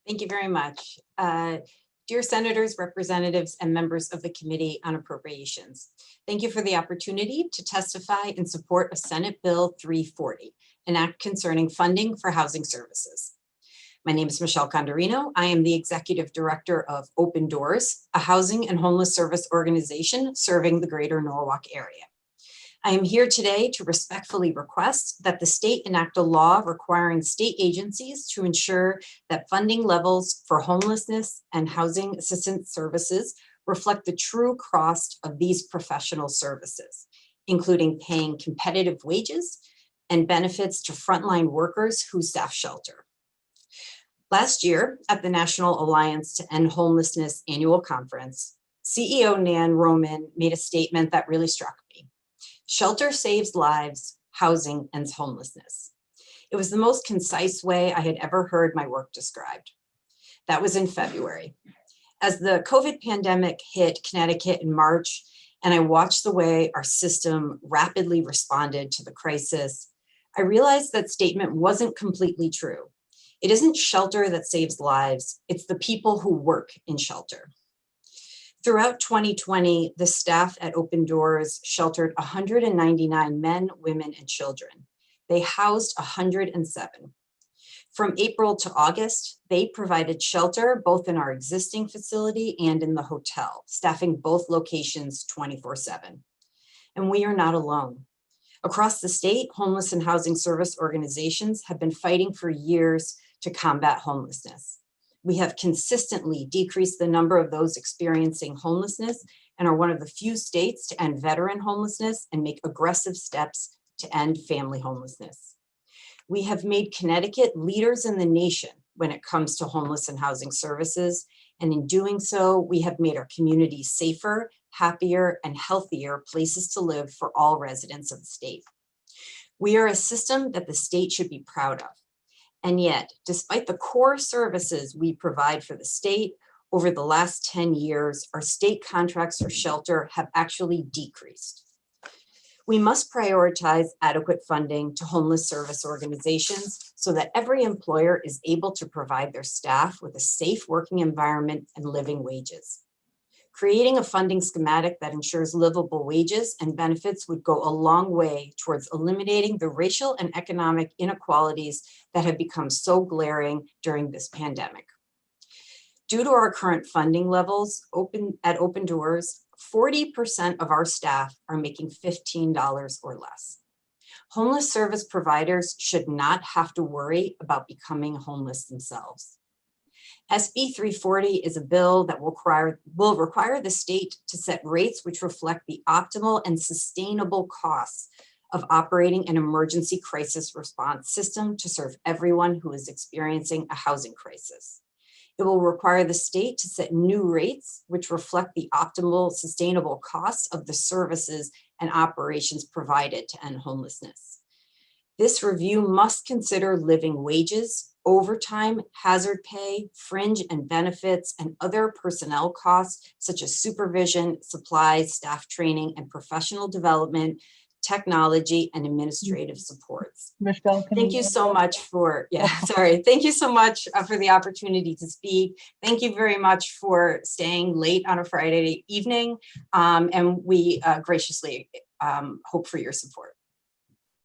Thank you very much. Dear Senators, Representatives, and members of the Committee on Appropriations, thank you for the opportunity to testify in support of Senate Bill 340, an act concerning funding for housing services. My name is Michelle Conderino. I am the Executive Director of Open Doors, a housing and homeless service organization serving the greater Norwalk area. I am here today to respectfully request that the state enact a law requiring state agencies to ensure that funding levels for homelessness and housing assistance services reflect the true cost of these professional services, including paying competitive wages and benefits to frontline workers who staff shelter. Last year, at the National Alliance to End Homelessness annual conference, CEO Nan Roman made a statement that really struck me. Shelter saves lives, housing ends homelessness. It was the most concise way I had ever heard my work described. That was in February. As the COVID pandemic hit Connecticut in March, and I watched the way our system rapidly responded to the crisis, I realized that statement wasn't completely true. It isn't shelter that saves lives, it's the people who work in shelter. Throughout 2020, the staff at Open Doors sheltered 199 men, women, and children. They housed 107. From April to August, they provided shelter both in our existing facility and in the hotel, staffing both locations 24/7. And we are not alone. Across the state, homeless and housing service organizations have been fighting for years to combat homelessness. We have consistently decreased the number of those experiencing homelessness and are one of the few states to end veteran homelessness and make aggressive steps to end family homelessness. We have made Connecticut leaders in the nation when it comes to homeless and housing services, and in doing so, we have made our communities safer, happier, and healthier places to live for all residents of the state. We are a system that the state should be proud of. And yet, despite the core services we provide for the state, over the last 10 years, our state contracts for shelter have actually decreased. We must prioritize adequate funding to homeless service organizations so that every employer is able to provide their staff with a safe working environment and living wages. Creating a funding schematic that ensures livable wages and benefits would go a long way towards eliminating the racial and economic inequalities that have become so glaring during this pandemic. Due to our current funding levels at Open Doors, 40% of our staff are making $15 or less. Homeless service providers should not have to worry about becoming homeless themselves. S.B.340 is a bill that will require the state to set rates which reflect the optimal and sustainable costs of operating an emergency crisis response system to serve everyone who is experiencing a housing crisis. It will require the state to set new rates which reflect the optimal sustainable costs of the services and operations provided to end homelessness. This review must consider living wages, overtime, hazard pay, fringe and benefits, and other personnel costs such as supervision, supplies, staff training, and professional development, technology, and administrative supports. Michelle, thank you so much for, thank you so much for the opportunity to speak. Thank you very much for staying late on a Friday evening, and we graciously hope for your support.